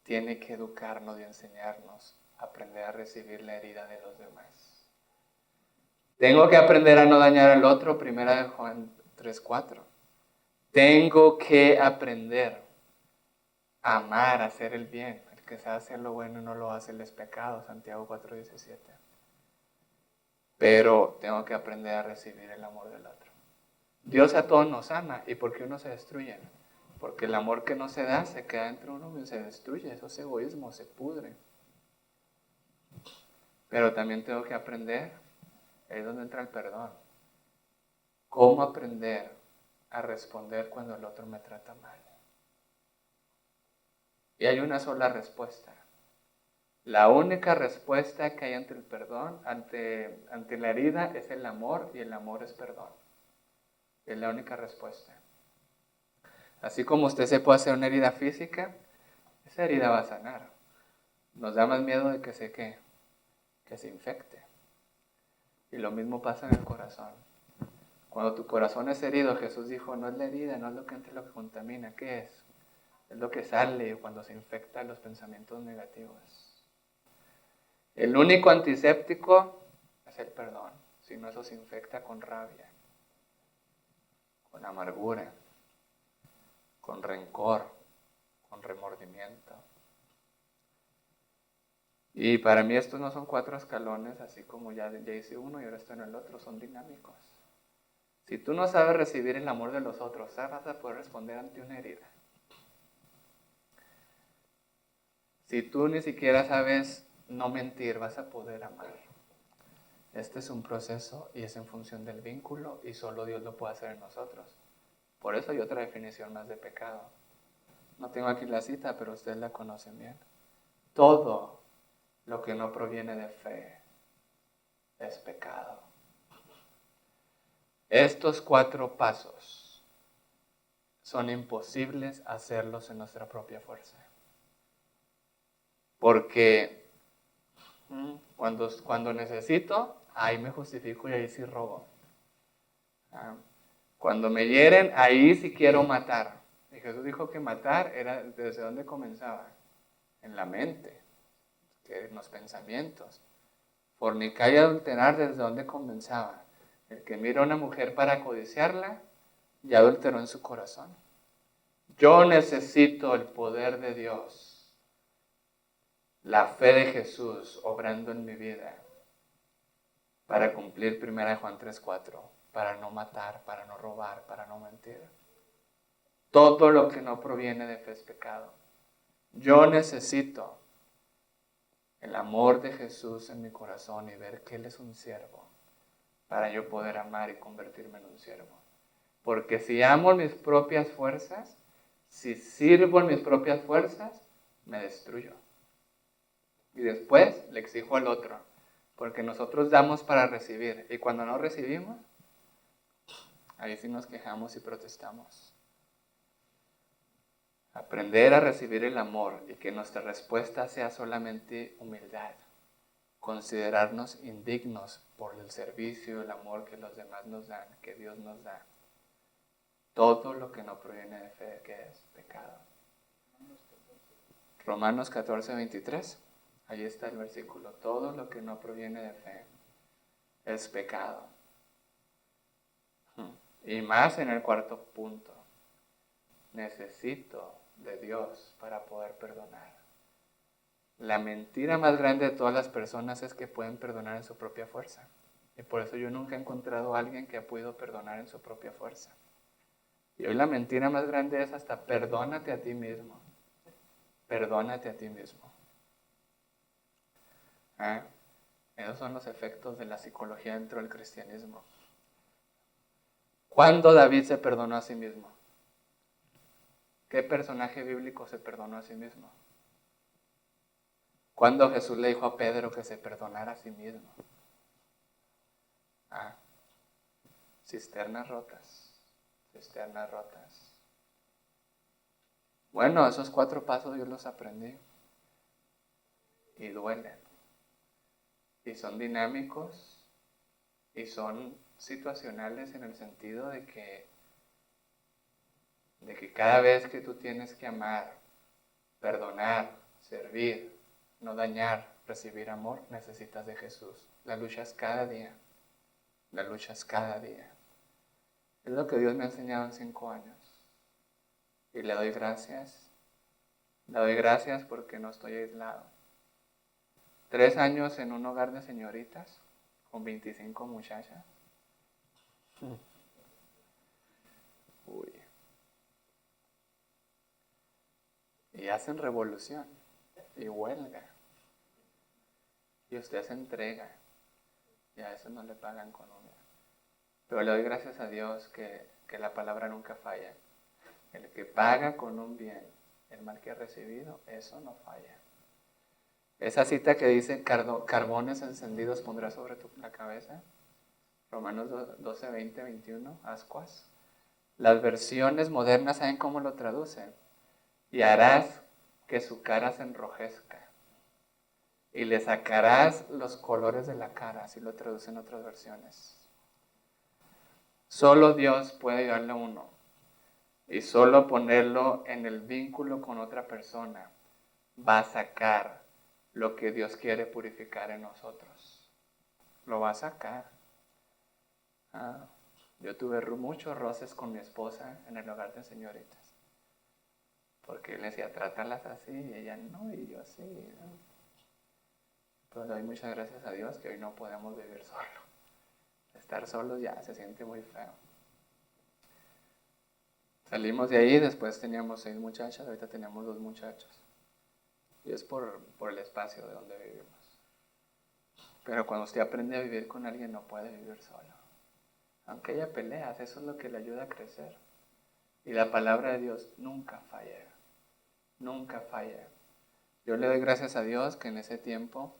A: tiene que educarnos y enseñarnos a aprender a recibir la herida de los demás. Tengo que aprender a no dañar al otro, 1 Juan 3:4. Tengo que aprender a amar, a hacer el bien. El que sabe hacer lo bueno y no lo hace, es pecado, Santiago 4:17. Pero tengo que aprender a recibir el amor del otro. Dios a todos nos ama. ¿Y por qué uno se destruye? Porque el amor que no se da se queda entre uno y se destruye. Eso es egoísmo, se pudre. Pero también tengo que aprender, ahí es donde entra el perdón. ¿Cómo aprender a responder cuando el otro me trata mal? Y hay una sola respuesta. La única respuesta que hay ante el perdón, ante la herida, es el amor, y el amor es perdón. Es la única respuesta. Así como usted se puede hacer una herida física, esa herida va a sanar. Nos da más miedo de que se infecte. Y lo mismo pasa en el corazón. Cuando tu corazón es herido, Jesús dijo, no es la herida, no es lo que entra, lo que contamina. ¿Qué es? Es lo que sale cuando se infecta los pensamientos negativos. El único antiséptico es el perdón. Si no, eso se infecta con rabia, con amargura, con rencor, con remordimiento. Y para mí estos no son 4 escalones, así como ya hice uno y ahora estoy en el otro, son dinámicos. Si tú no sabes recibir el amor de los otros, vas a poder responder ante una herida. Si tú ni siquiera sabes no mentir, vas a poder amar. Este es un proceso y es en función del vínculo, y solo Dios lo puede hacer en nosotros. Por eso hay otra definición más de pecado. No tengo aquí la cita, pero ustedes la conocen bien. Todo lo que no proviene de fe es pecado. Estos 4 pasos son imposibles hacerlos en nuestra propia fuerza. Porque cuando necesito, ahí me justifico y ahí sí robo. Cuando me hieren, ahí sí quiero matar. Y Jesús dijo que matar era desde dónde comenzaba. En la mente, en los pensamientos. Fornicar y adulterar, desde dónde comenzaba. El que mira a una mujer para codiciarla, ya adulteró en su corazón. Yo necesito el poder de Dios, la fe de Jesús obrando en mi vida, para cumplir 1 Juan 3:4, para no matar, para no robar, para no mentir. Todo lo que no proviene de fe es pecado. Yo necesito el amor de Jesús en mi corazón y ver que Él es un siervo, para yo poder amar y convertirme en un siervo. Porque si amo en mis propias fuerzas, si sirvo en mis propias fuerzas, me destruyo. Y después le exijo al otro, porque nosotros damos para recibir, y cuando no recibimos, Ahí sí nos quejamos y protestamos. Aprender a recibir el amor y que nuestra respuesta sea solamente humildad. Considerarnos indignos por el servicio, el amor que los demás nos dan, que Dios nos da. Todo lo que no proviene de fe, que es pecado. Romanos 14, 23. Ahí está el versículo. Todo lo que no proviene de fe es pecado. Y más en el cuarto punto. Necesito de Dios para poder perdonar. La mentira más grande de todas las personas es que pueden perdonar en su propia fuerza. Y por eso yo nunca he encontrado a alguien que ha podido perdonar en su propia fuerza. Y hoy la mentira más grande es hasta perdónate a ti mismo. Perdónate a ti mismo. Esos son los efectos de la psicología dentro del cristianismo. ¿Cuándo David se perdonó a sí mismo? ¿Qué personaje bíblico se perdonó a sí mismo? ¿Cuándo Jesús le dijo a Pedro que se perdonara a sí mismo? Cisternas rotas. Cisternas rotas. Bueno, esos 4 pasos yo los aprendí. Y duelen. Y son dinámicos. Y son situacionales en el sentido de que cada vez que tú tienes que amar, perdonar, servir, no dañar, recibir amor, necesitas de Jesús. La lucha es cada día. La lucha es cada día. Es lo que Dios me ha enseñado en 5 años. Y le doy gracias. Le doy gracias porque no estoy aislado. 3 años en un hogar de señoritas con 25 muchachas. Uy. Y hacen revolución y huelga. Y usted se entrega. Y a eso no le pagan con un... Pero le doy gracias a Dios que la palabra nunca falla. El que paga con un bien el mal que ha recibido, eso no falla. Esa cita que dice, carbones encendidos pondrás sobre la cabeza. Romanos 12, 20, 21, ascuas. Las versiones modernas, ¿saben cómo lo traducen? Y harás que su cara se enrojezca. Y le sacarás los colores de la cara, así lo traducen otras versiones. Solo Dios puede ayudarle a uno. Y solo ponerlo en el vínculo con otra persona va a sacar lo que Dios quiere purificar en nosotros. Lo va a sacar. Yo tuve muchos roces con mi esposa en el hogar de señoritas. Porque él decía, trátalas así, y ella no, y yo sí. ¿No? Pero le doy muchas gracias a Dios que hoy no podemos vivir solos. Estar solos ya se siente muy feo. Salimos de ahí, después teníamos 6 muchachas, ahorita tenemos 2 muchachos. Y es por el espacio de donde vivimos. Pero cuando usted aprende a vivir con alguien, no puede vivir solo. Aunque haya peleas, eso es lo que le ayuda a crecer. Y la palabra de Dios nunca falla. Nunca falla. Yo le doy gracias a Dios que en ese tiempo,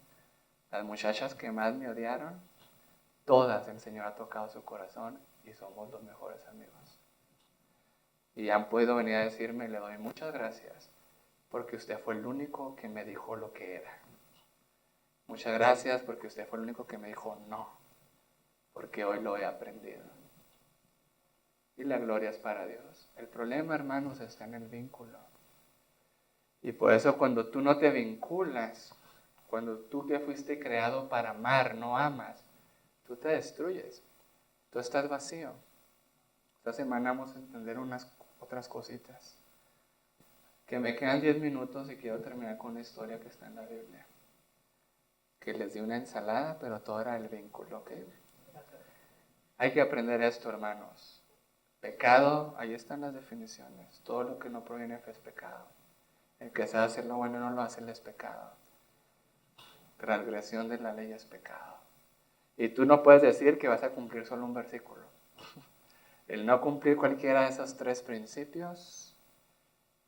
A: las muchachas que más me odiaron, todas el Señor ha tocado su corazón y somos los mejores amigos. Y han podido venir a decirme, le doy muchas gracias, porque usted fue el único que me dijo lo que era. Muchas gracias porque usted fue el único que me dijo no, porque hoy lo he aprendido. Y la gloria es para Dios. El problema, hermanos, está en el vínculo. Y por eso cuando tú no te vinculas, cuando tú que fuiste creado para amar, no amas, tú te destruyes. Tú estás vacío. Esta semana vamos a entender unas otras cositas. Que me quedan 10 minutos y quiero terminar con una historia que está en la Biblia. Que les di una ensalada, pero todo era el vínculo, ¿ok? Hay que aprender esto, hermanos. Pecado, ahí están las definiciones. Todo lo que no proviene de fe es pecado. El que sabe hacer lo bueno y no lo hace, es pecado. Transgresión de la ley es pecado. Y tú no puedes decir que vas a cumplir solo un versículo. El no cumplir cualquiera de esos 3 principios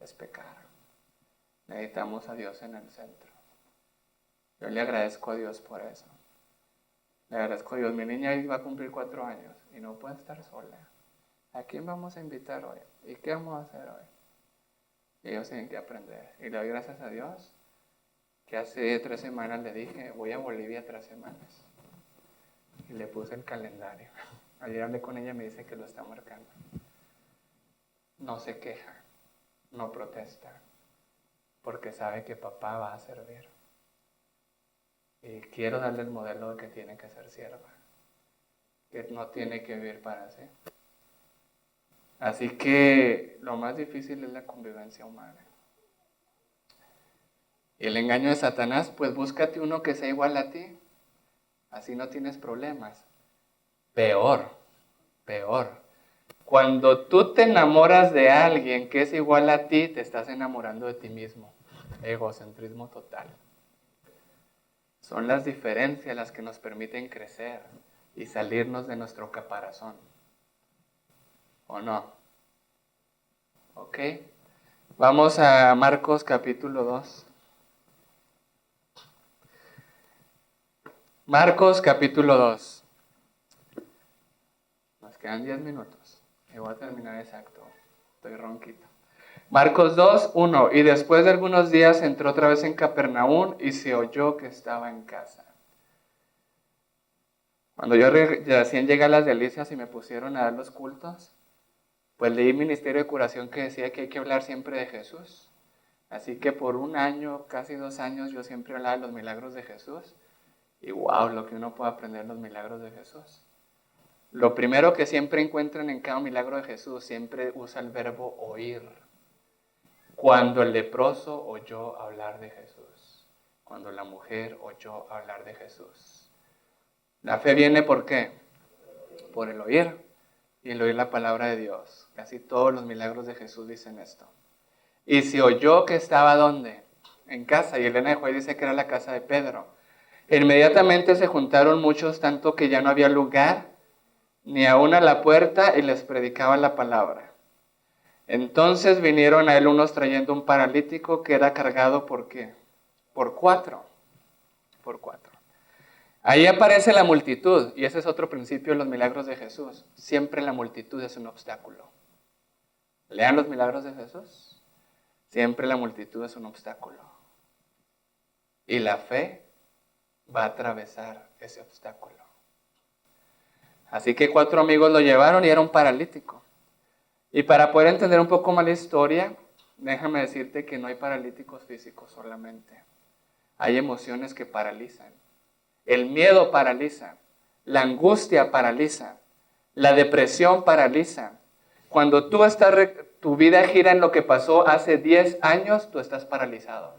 A: es pecado. Necesitamos a Dios en el centro. Yo le agradezco a Dios por eso. Le agradezco a Dios. Mi niña iba a cumplir 4 años y no puede estar sola. ¿a quién vamos a invitar hoy? ¿Y qué vamos a hacer hoy? Y ellos tienen que aprender. Y le doy gracias a Dios que hace 3 semanas le dije, voy a Bolivia 3 semanas. Y le puse el calendario. Ayer hablé con ella y me dice que lo está marcando. No se queja, no protesta, porque sabe que papá va a servir. Y quiero darle el modelo de que tiene que ser sierva, que no tiene que vivir para sí. Así que lo más difícil es la convivencia humana. Y el engaño de Satanás, pues búscate uno que sea igual a ti. Así no tienes problemas. Peor. Cuando tú te enamoras de alguien que es igual a ti, te estás enamorando de ti mismo. Egocentrismo total. Son las diferencias las que nos permiten crecer y salirnos de nuestro caparazón. ¿O no? ¿Ok? Vamos a Marcos capítulo 2. Marcos capítulo 2. Nos quedan 10 minutos. Y voy a terminar exacto. Estoy ronquito. Marcos 2, 1. Y después de algunos días entró otra vez en Capernaum y se oyó que estaba en casa. Cuando yo recién llegué a las Delicias y me pusieron a dar los cultos, pues leí Ministerio de Curación que decía que hay que hablar siempre de Jesús. Así que por 1 año, casi 2 años, yo siempre hablaba de los milagros de Jesús. Y wow, lo que uno puede aprender de los milagros de Jesús. Lo primero que siempre encuentran en cada milagro de Jesús, siempre usa el verbo oír. Cuando el leproso oyó hablar de Jesús. Cuando la mujer oyó hablar de Jesús. La fe viene ¿por qué? Por el oír. Y el oír la palabra de Dios. Casi todos los milagros de Jesús dicen esto. Y se oyó que estaba ¿dónde? En casa. Y Elena de Juárez dice que era la casa de Pedro. Inmediatamente se juntaron muchos, tanto que ya no había lugar, ni aún a la puerta, y les predicaban la palabra. Entonces vinieron a él unos trayendo un paralítico que era cargado ¿por qué? Por 4. Ahí aparece la multitud, y ese es otro principio de los milagros de Jesús. Siempre la multitud es un obstáculo. Lean los milagros de Jesús. Siempre la multitud es un obstáculo. Y la fe va a atravesar ese obstáculo. Así que 4 amigos lo llevaron y era un paralítico. Y para poder entender un poco más la historia, déjame decirte que no hay paralíticos físicos solamente. Hay emociones que paralizan. El miedo paraliza. La angustia paraliza. La depresión paraliza. Cuando tu vida gira en lo que pasó hace 10 años, tú estás paralizado.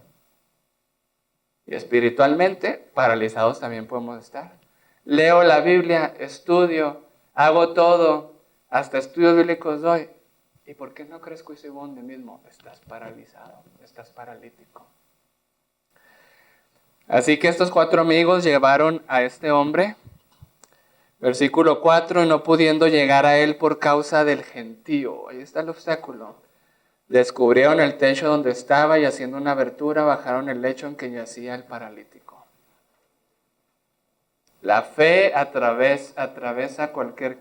A: Y espiritualmente, paralizados también podemos estar. Leo la Biblia, estudio, hago todo, hasta estudios bíblicos doy. ¿Y por qué no crezco y soy bueno de mí mismo? Estás paralizado, estás paralítico. Así que estos 4 amigos llevaron a este hombre, versículo 4, y no pudiendo llegar a él por causa del gentío. Ahí está el obstáculo. Descubrieron el techo donde estaba y haciendo una abertura bajaron el lecho en que yacía el paralítico. La fe atraviesa cualquier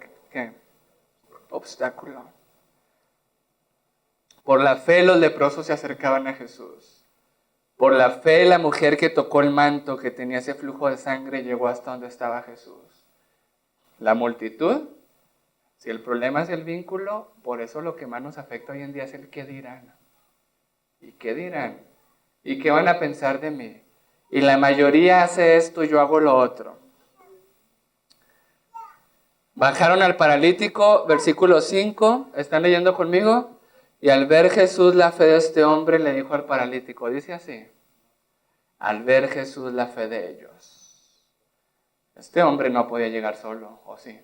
A: obstáculo. Por la fe los leprosos se acercaban a Jesús. Por la fe la mujer que tocó el manto, que tenía ese flujo de sangre, llegó hasta donde estaba Jesús. La multitud, si el problema es el vínculo, por eso lo que más nos afecta hoy en día es el qué dirán. ¿Y qué dirán? ¿Y qué van a pensar de mí? Y la mayoría hace esto, yo hago lo otro. Bajaron al paralítico, versículo 5, ¿están leyendo conmigo? Y al ver Jesús la fe de este hombre, le dijo al paralítico, dice así, al ver Jesús la fe de ellos. Este hombre no podía llegar solo, ¿o sí?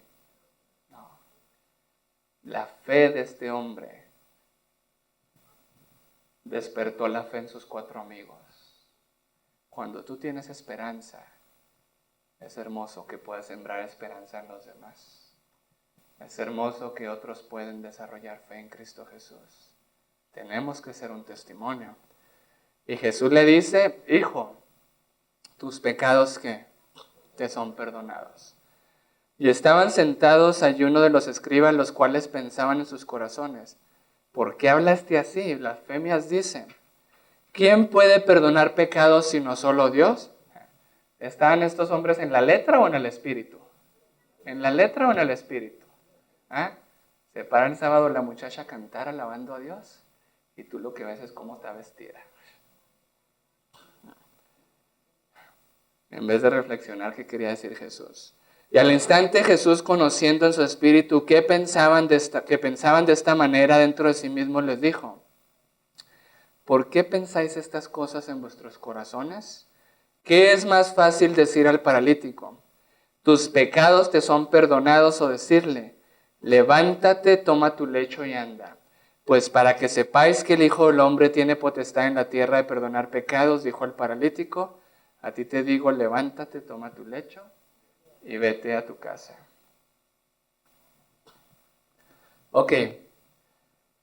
A: No. La fe de este hombre despertó la fe en sus 4 amigos. Cuando tú tienes esperanza, es hermoso que puedas sembrar esperanza en los demás. Es hermoso que otros pueden desarrollar fe en Cristo Jesús. Tenemos que ser un testimonio. Y Jesús le dice, hijo, tus pecados ¿qué? Te son perdonados. Y estaban sentados allí uno de los escribas, los cuales pensaban en sus corazones: ¿por qué hablaste así? Blasfemias dicen. ¿Quién puede perdonar pecados sino solo Dios? ¿Estaban estos hombres en la letra o en el espíritu? ¿En la letra o en el espíritu? ¿Ah? Se para el sábado la muchacha a cantar alabando a Dios y tú lo que ves es cómo está vestida. En vez de reflexionar qué quería decir Jesús. Y al instante Jesús, conociendo en su espíritu que pensaban de esta manera dentro de sí mismos, les dijo: ¿por qué pensáis estas cosas en vuestros corazones? ¿Qué es más fácil decir al paralítico: tus pecados te son perdonados, o decirle: levántate, toma tu lecho y anda? Pues para que sepáis que el Hijo del Hombre tiene potestad en la tierra de perdonar pecados, dijo al paralítico, a ti te digo, levántate, toma tu lecho y vete a tu casa. Ok,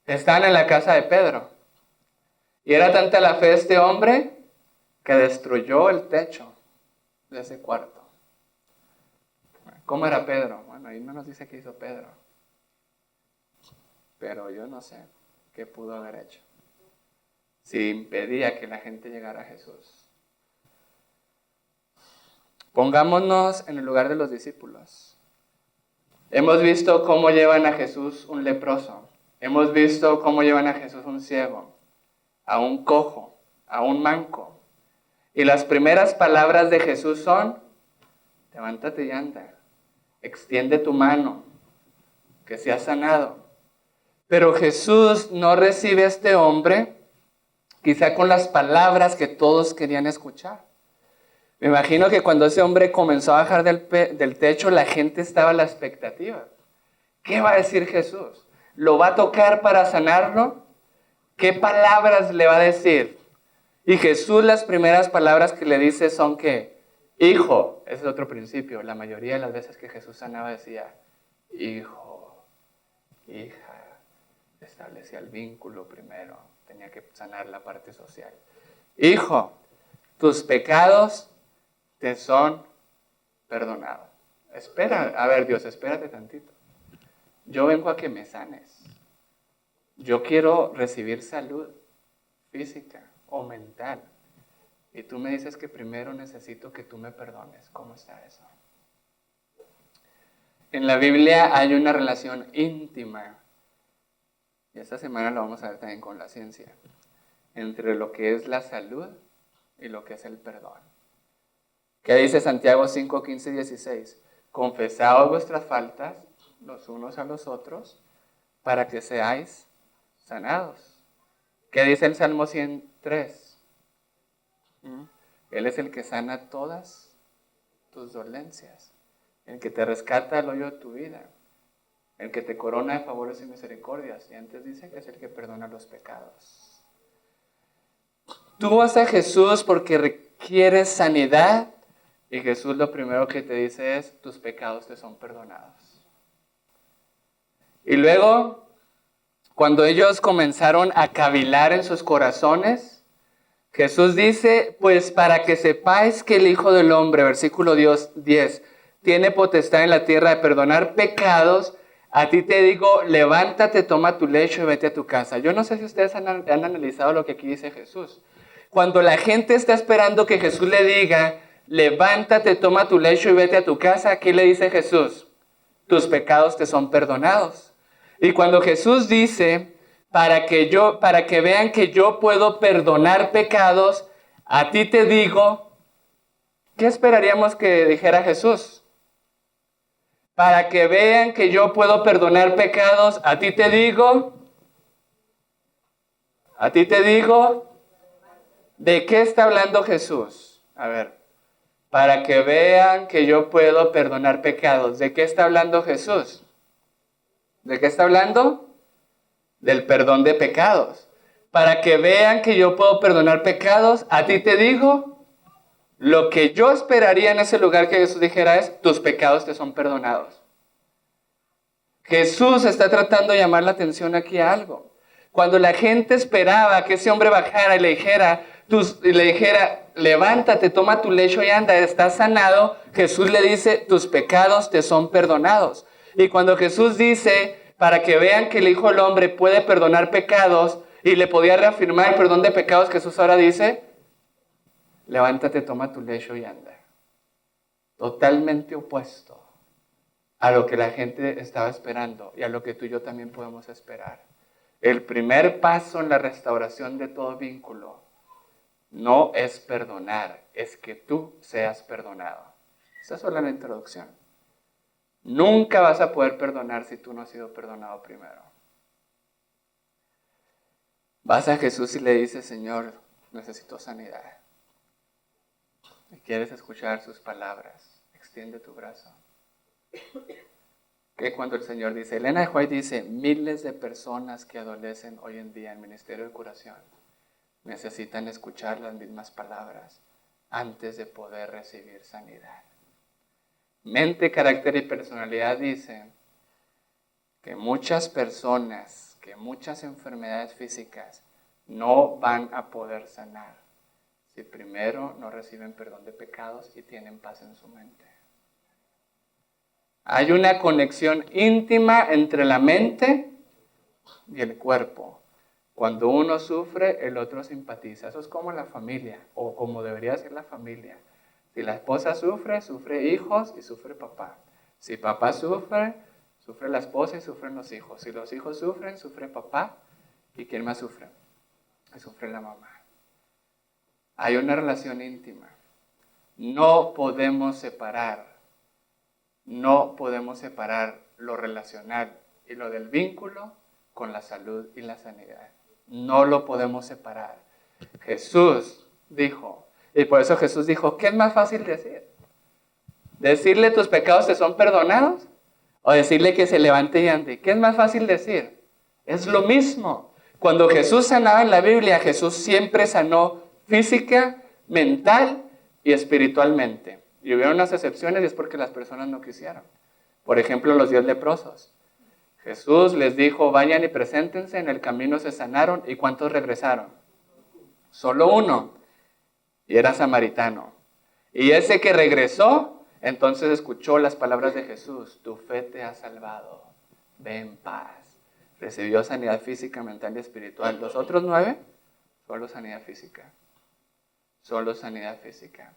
A: están en la casa de Pedro. Y era tanta la fe de este hombre que destruyó el techo de ese cuarto. ¿Cómo era Pedro? Bueno, ahí no nos dice qué hizo Pedro. Pero yo no sé qué pudo haber hecho si impedía que la gente llegara a Jesús. Pongámonos en el lugar de los discípulos. Hemos visto cómo llevan a Jesús un leproso. Hemos visto cómo llevan a Jesús un ciego, a un cojo, a un manco. Y las primeras palabras de Jesús son: levántate y anda, extiende tu mano, que seas sanado. Pero Jesús no recibe a este hombre, quizá con las palabras que todos querían escuchar. Me imagino que cuando ese hombre comenzó a bajar del techo, la gente estaba a la expectativa. ¿Qué va a decir Jesús? ¿Lo va a tocar para sanarlo? ¿Qué palabras le va a decir? Y Jesús, las primeras palabras que le dice son que: hijo. Ese es otro principio. La mayoría de las veces que Jesús sanaba decía: hijo, hija. Establecía el vínculo primero. Tenía que sanar la parte social. Hijo, tus pecados te son perdonados. Espera, a ver, Dios, espérate tantito. Yo vengo a que me sanes. Yo quiero recibir salud física o mental. Y tú me dices que primero necesito que tú me perdones. ¿Cómo está eso? En la Biblia hay una relación íntima, y esta semana lo vamos a ver también con la ciencia, entre lo que es la salud y lo que es el perdón. ¿Qué dice Santiago 5, 15 y 16? Confesaos vuestras faltas los unos a los otros para que seáis sanados. ¿Qué dice el Salmo 103? Él es el que sana todas tus dolencias, el que te rescata del hoyo de tu vida, el que te corona de favores y misericordias. Y antes dice que es el que perdona los pecados. Tú vas a Jesús porque requieres sanidad, y Jesús lo primero que te dice es: tus pecados te son perdonados. Y luego, cuando ellos comenzaron a cavilar en sus corazones, Jesús dice: pues para que sepáis que el Hijo del Hombre, versículo 10, tiene potestad en la tierra de perdonar pecados, a ti te digo, levántate, toma tu lecho y vete a tu casa. Yo no sé si ustedes han analizado lo que aquí dice Jesús. Cuando la gente está esperando que Jesús le diga: levántate, toma tu lecho y vete a tu casa, ¿qué le dice Jesús? Tus pecados te son perdonados. Y cuando Jesús dice: para que vean que yo puedo perdonar pecados, a ti te digo, ¿qué esperaríamos que dijera Jesús? Para que vean que yo puedo perdonar pecados, a ti te digo, ¿de qué está hablando Jesús? A ver, para que vean que yo puedo perdonar pecados, ¿de qué está hablando Jesús? ¿De qué está hablando? Del perdón de pecados. Para que vean que yo puedo perdonar pecados, a ti te digo, lo que yo esperaría en ese lugar que Jesús dijera es: tus pecados te son perdonados. Jesús está tratando de llamar la atención aquí a algo. Cuando la gente esperaba que ese hombre bajara y le dijera: y le dijera, levántate, toma tu lecho y anda, estás sanado, Jesús le dice, tus pecados te son perdonados. Y cuando Jesús dice, para que vean que el Hijo del Hombre puede perdonar pecados y le podía reafirmar el perdón de pecados, Jesús ahora dice, levántate, toma tu lecho y anda. Totalmente opuesto a lo que la gente estaba esperando y a lo que tú y yo también podemos esperar. El primer paso en la restauración de todo vínculo no es perdonar, es que tú seas perdonado. Esa es solo la introducción. Nunca vas a poder perdonar si tú no has sido perdonado primero. Vas a Jesús y le dices, Señor, necesito sanidad. Y quieres escuchar sus palabras, extiende tu brazo. Que cuando el Señor dice, Elena de White dice, miles de personas que adolecen hoy en día en Ministerio de Curación necesitan escuchar las mismas palabras antes de poder recibir sanidad. Mente, carácter y personalidad dicen que muchas personas, que muchas enfermedades físicas no van a poder sanar si primero no reciben perdón de pecados y tienen paz en su mente. Hay una conexión íntima entre la mente y el cuerpo. Cuando uno sufre, el otro simpatiza. Eso es como la familia, o como debería ser la familia. Si la esposa sufre, sufre hijos y sufre papá. Si papá sufre, sufre la esposa y sufren los hijos. Si los hijos sufren, sufre papá. ¿Y quién más sufre? Sufre la mamá. Hay una relación íntima. No podemos separar lo relacional y lo del vínculo con la salud y la sanidad. No lo podemos separar. Jesús dijo, y por eso Jesús dijo, ¿qué es más fácil decir? ¿Decirle tus pecados te son perdonados? ¿O decirle que se levante y ande? ¿Qué es más fácil decir? Es lo mismo. Cuando Jesús sanaba en la Biblia, Jesús siempre sanó física, mental y espiritualmente. Y hubo unas excepciones y es porque las personas no quisieron. Por ejemplo, los 10 leprosos. Jesús les dijo, vayan y preséntense, en el camino se sanaron. ¿Y cuántos regresaron? Solo uno. Y era samaritano. Y ese que regresó, entonces escuchó las palabras de Jesús. Tu fe te ha salvado. Ve en paz. Recibió sanidad física, mental y espiritual. Los otros 9, solo sanidad física. Solo sanidad física.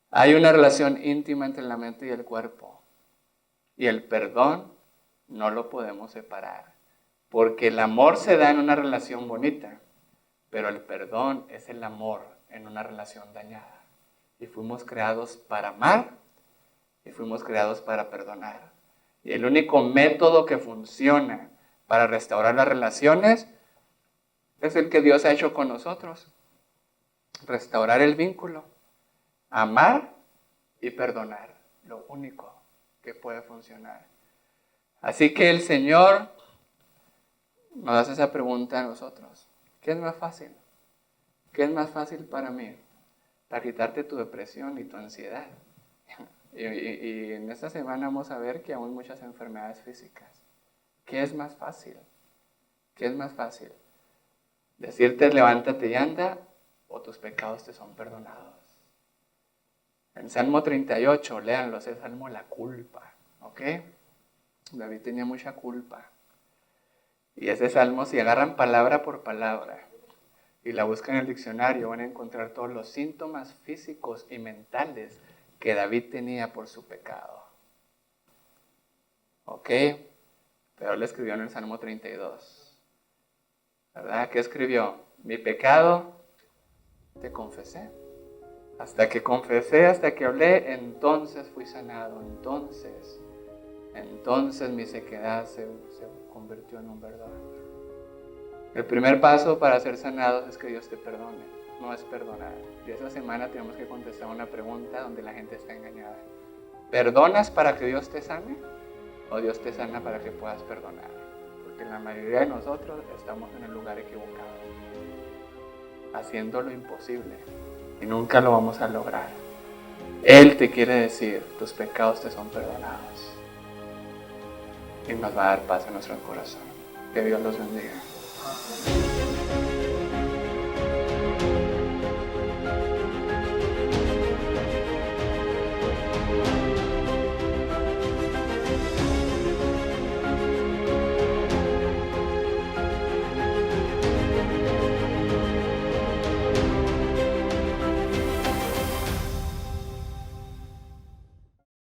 A: Hay una relación íntima entre la mente y el cuerpo. Y el perdón no lo podemos separar. Porque el amor se da en una relación bonita. Pero el perdón es el amor en una relación dañada. Y fuimos creados para amar y fuimos creados para perdonar. Y el único método que funciona para restaurar las relaciones es el que Dios ha hecho con nosotros. Restaurar el vínculo. Amar y perdonar, lo único que puede funcionar. Así que el Señor nos hace esa pregunta a nosotros. ¿Qué es más fácil? ¿Qué es más fácil para mí? Para quitarte tu depresión y tu ansiedad. Y en esta semana vamos a ver que aún muchas enfermedades físicas. ¿Qué es más fácil? ¿Qué es más fácil? Decirte levántate y anda o tus pecados te son perdonados. En Salmo 38, léanlo, es el Salmo de la culpa, ¿ok? David tenía mucha culpa. Y ese Salmo, si agarran palabra por palabra y la buscan en el diccionario, van a encontrar todos los síntomas físicos y mentales que David tenía por su pecado. ¿Ok? Pero él escribió en el Salmo 32. ¿Verdad? ¿Qué escribió? Mi pecado te confesé. Hasta que confesé, hasta que hablé, entonces fui sanado. Entonces mi sequedad se convirtió en un verdor. El primer paso para ser sanados es que Dios te perdone, no es perdonar. Y esta semana tenemos que contestar una pregunta donde la gente está engañada. ¿Perdonas para que Dios te sane? ¿O Dios te sana para que puedas perdonar? Porque la mayoría de nosotros estamos en el lugar equivocado, haciendo lo imposible. Y nunca lo vamos a lograr. Él te quiere decir, tus pecados te son perdonados. Y nos va a dar paz en nuestro corazón. Que Dios los bendiga.